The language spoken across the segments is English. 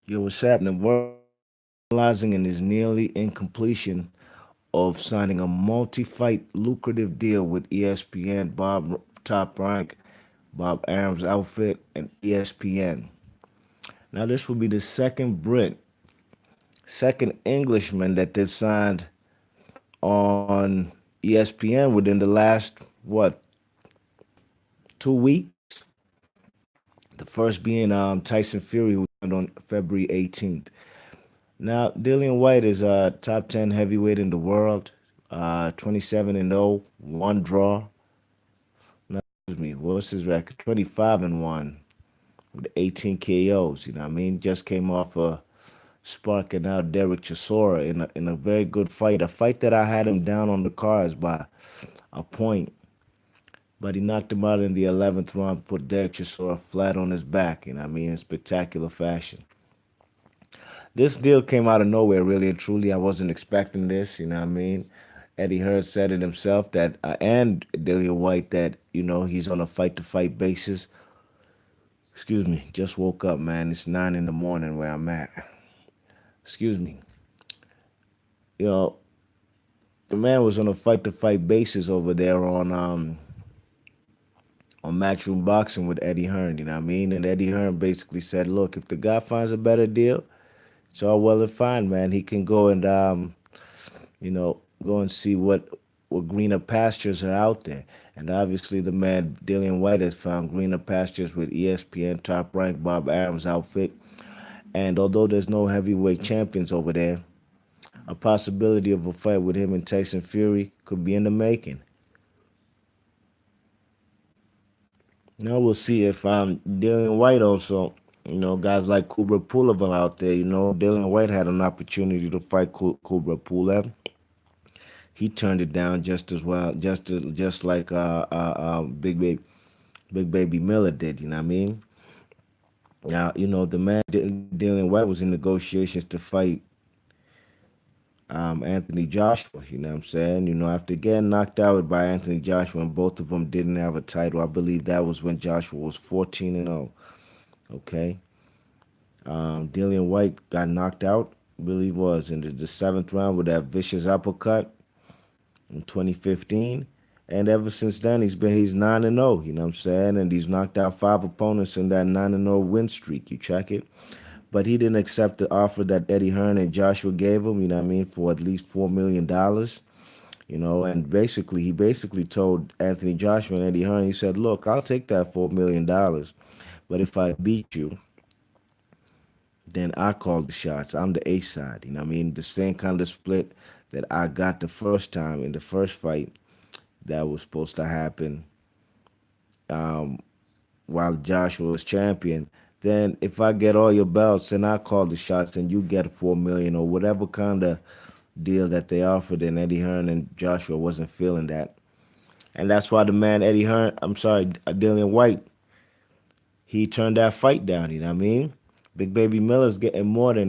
Yo, what's happening? We're finalizing and is nearly in completion of signing a multi-fight lucrative deal with ESPN, Bob Top Rank, Bob Arum's outfit, and ESPN. Now, this will be the second Brit, second Englishman that they've signed on ESPN within the last, 2 weeks? The first being Tyson Fury, who signed on February 18th. Now, Dillian Whyte is a top 10 heavyweight in the world, 27 and 0, one draw. No, excuse me, what's his record? 25 and 1 with 18 KOs. You know what I mean? Just came off sparking out Derek Chisora in a very good fight. A fight that I had him down on the cards by a point, but he knocked him out in the 11th round, put Derek Chisora flat on his back. You know what I mean? In spectacular fashion. This deal came out of nowhere, really and truly. I wasn't expecting this, you know what I mean? Eddie Hearn said it himself that, and Dillian Whyte, that, he's on a fight to fight basis. Excuse me, just woke up, man. It's 9 in the morning where I'm at. Excuse me. You know, the man was on a fight to fight basis over there on Matchroom Boxing with Eddie Hearn, you know what I mean? And Eddie Hearn basically said, look, if the guy finds a better deal, it's all well and fine, man. He can go and go and see what greener pastures are out there. And obviously, the man Dillian Whyte has found greener pastures with ESPN top ranked Bob Arum's outfit. And although there's no heavyweight champions over there, a possibility of a fight with him and Tyson Fury could be in the making. Now we'll see if Dillian Whyte also, guys like Kubra Pulev are out there. Dillian Whyte had an opportunity to fight Kubra Pulev. He turned it down just as well, just like Big Baby Miller did. You know what I mean? Now the man Dillian White was in negotiations to fight Anthony Joshua. You know what I'm saying? After getting knocked out by Anthony Joshua, and both of them didn't have a title. I believe that was when Joshua was 14 and 0. Okay, Dillian White got knocked out. I believe it was in the seventh round with that vicious uppercut in 2015. And ever since then, he's 9 and 0. You know what I'm saying? And he's knocked out 5 opponents in that 9 and 0 win streak. You check it. But he didn't accept the offer that Eddie Hearn and Joshua gave him. You know what I mean? For at least $4 million. And he basically told Anthony Joshua and Eddie Hearn. He said, "Look, I'll take that $4 million, but if I beat you, then I call the shots. I'm the A side. You know what I mean? The same kind of split that I got the first time in the first fight that was supposed to happen um, while Joshua was champion. Then if I get all your belts and I call the shots, then you get 4 million or whatever kind of deal that they offered. And Eddie Hearn and Joshua wasn't feeling that, and that's why the man Dillian Whyte, he turned that fight down. You know what I mean? Big Baby Miller's getting more than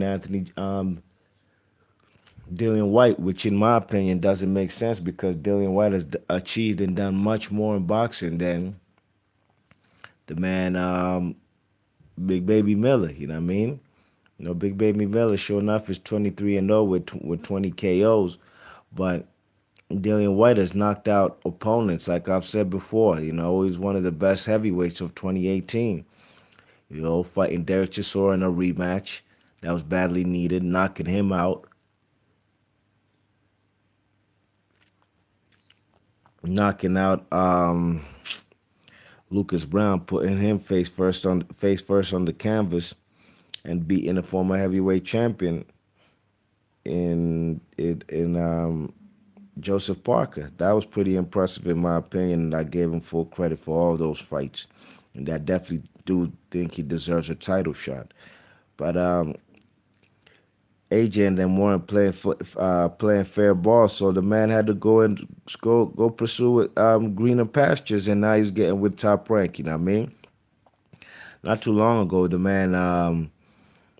Dillian Whyte, which in my opinion doesn't make sense because Dillian Whyte has achieved and done much more in boxing than the man Big Baby Miller. You know what I mean? Big Baby Miller, sure enough, is 23 and 0 with 20 KOs, but Dillian Whyte has knocked out opponents, like I've said before. He's one of the best heavyweights of 2018. Fighting Derek Chisora in a rematch that was badly needed, knocking him out, knocking out Lucas Brown, putting him face first on the canvas, and beating the former heavyweight champion in Joseph Parker. That was pretty impressive in my opinion, and I gave him full credit for all those fights. And I definitely do think he deserves a title shot. But AJ and them weren't playing fair ball, so the man had to go pursue greener pastures, and now he's getting with Top Rank. You know what I mean? Not too long ago, the man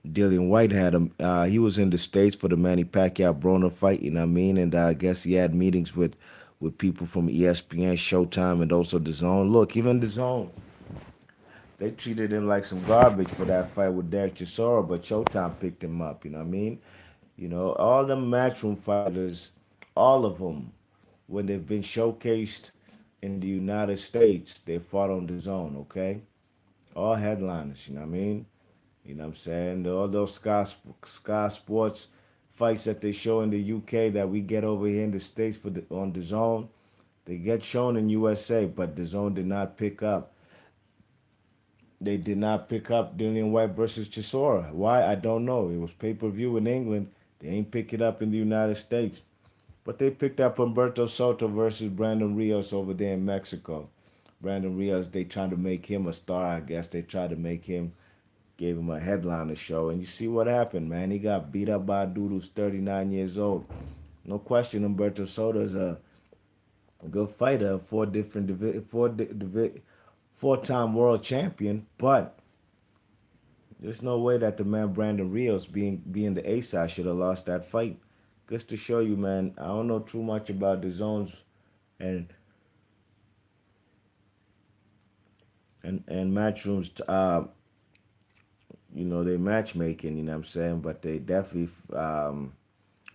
Dillian Whyte had him. He was in the States for the Manny Pacquiao Broner fight. You know what I mean? And I guess he had meetings with people from ESPN, Showtime, and also the Zone. Look, even the Zone They treated him like some garbage for that fight with Derek Chisora, but Showtime picked him up. You know what I mean? You know, all the matchroom fighters, all of them, when they've been showcased in the United States, they fought on the zone. Okay, all headliners. You know what I mean? You know what I'm saying? All those Sky Sports fights that they show in the UK that we get over here in the States on the zone, they get shown in USA, but the zone did not pick up. They did not pick up Dillian Whyte versus Chisora. Why? I don't know. It was pay-per-view in England. They ain't pick it up in the United States. But they picked up Humberto Soto versus Brandon Rios over there in Mexico. Brandon Rios, they trying to make him a star, I guess. They tried to make him, gave him a headliner show. And you see what happened, man. He got beat up by a dude who's 39 years old. No question, Humberto Soto is a good fighter, four-time world champion. But there's no way that the man Brandon Rios, being the ace side, should have lost that fight. Just to show you, man, I don't know too much about the zones and and matchrooms. You know, they matchmaking. You know what I'm saying, but they definitely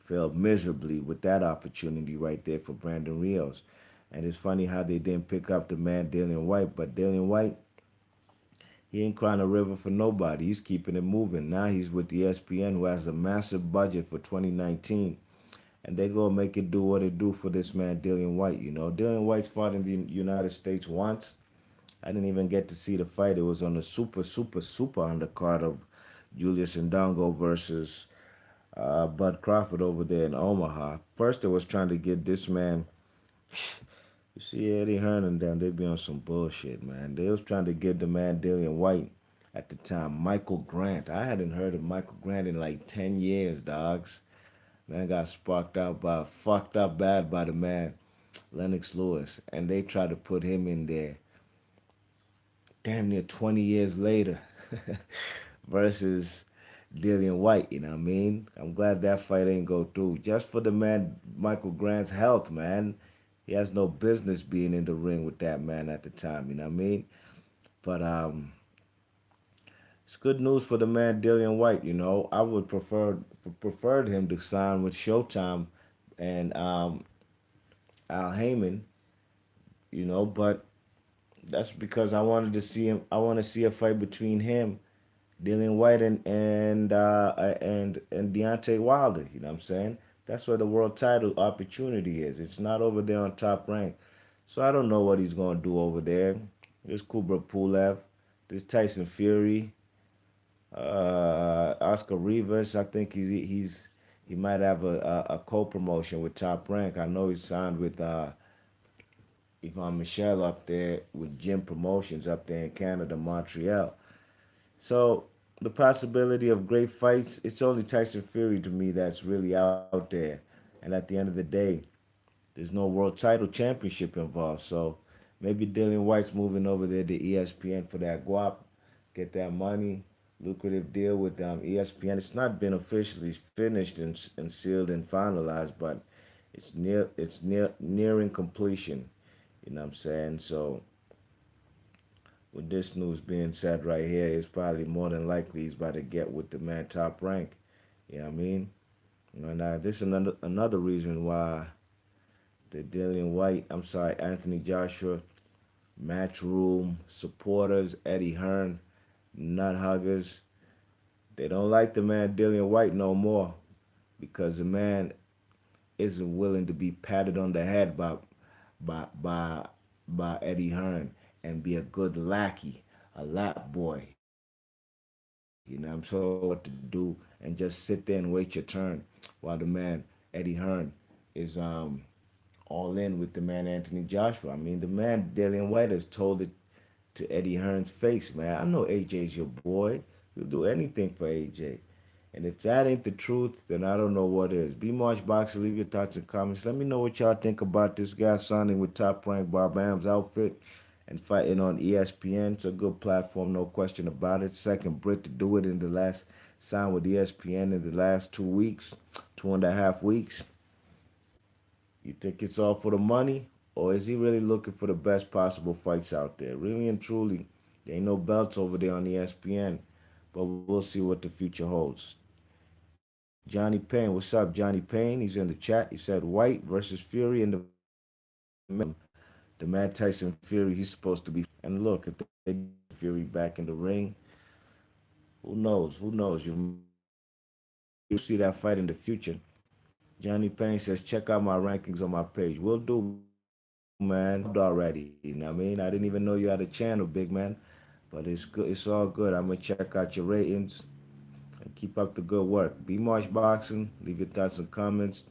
failed miserably with that opportunity right there for Brandon Rios. And it's funny how they didn't pick up the man Dillian Whyte, but Dillian Whyte, he ain't crying a river for nobody. He's keeping it moving. Now he's with the ESPN, who has a massive budget for 2019, and they gonna make it do what it do for this man Dillian Whyte. You know, Dillian Whyte's fought in the United States once. I didn't even get to see the fight. It was on the super undercard of Julius Ndongo versus Bud Crawford over there in Omaha. First, they was trying to get this man. You see Eddie Hearn and them, they be on some bullshit, man. They was trying to get the man Dillian Whyte at the time, Michael Grant. I hadn't heard of Michael Grant in like 10 years, dogs. Man got sparked out by, fucked up bad by the man, Lennox Lewis. And they tried to put him in there damn near 20 years later versus Dillian Whyte, you know what I mean? I'm glad that fight ain't go through. Just for the man Michael Grant's health, man. He has no business being in the ring with that man at the time, you know what I mean? But it's good news for the man Dillian Whyte, you know. I would preferred him to sign with Showtime and Al Heyman, you know, but that's because I wanted to see him. I want to see a fight between him, Dillian Whyte, and Deontay Wilder. You know what I'm saying? That's where the world title opportunity is. It's not over there on Top Rank. So I don't know what he's gonna do over there. There's Kubra Pulev, there's Tyson Fury, Oscar Rivas. I think he might have a co-promotion with Top Rank. I know he's signed with Yvonne Michelle up there with Jim Promotions up there in Canada, Montreal. So the possibility of great fights, it's only Tyson Fury to me that's really out there. And at the end of the day, there's no world title championship involved. So maybe Dillian White's moving over there to ESPN for that guap, get that money, lucrative deal with ESPN. It's not been officially finished and sealed and finalized, but nearing completion. You know what I'm saying? So with this news being said right here, it's probably more than likely he's about to get with the man Top Rank. You know what I mean? And this is another reason why the Dillian Whyte, I'm sorry, Anthony Joshua, Matchroom supporters, Eddie Hearn, nut huggers, they don't like the man Dillian Whyte no more because the man isn't willing to be patted on the head by by by Eddie Hearn and be a good lackey, a lap boy. You know, I'm told what to do and just sit there and wait your turn while the man Eddie Hearn is all in with the man Anthony Joshua. I mean, the man Dillian White has told it to Eddie Hearn's face, man. I know AJ's your boy. You'll do anything for AJ. And if that ain't the truth, then I don't know what is. B March Boxer, leave your thoughts and comments. Let me know what y'all think about this guy signing with Top Rank Bob Am's outfit and fighting on ESPN. It's a good platform, no question about it. Second Brit to do it in the last sign with ESPN in the last 2 weeks, 2.5 weeks. You think it's all for the money? Or is he really looking for the best possible fights out there? Really and truly, There ain't no belts over there on the ESPN, but we'll see what the future holds. Johnny Payne, what's up, Johnny Payne? He's in the chat. He said Whyte versus Fury in the Matt Tyson Fury. He's supposed to be. And look, if they get Fury back in the ring, who knows? Who knows? You see that fight in the future. Johnny Payne says, check out my rankings on my page. Will do, man. Already. You know what I mean? I didn't even know you had a channel, big man. But it's good. It's all good. I'm gonna check out your ratings and keep up the good work. Be Marsh Boxing. Leave your thoughts and comments.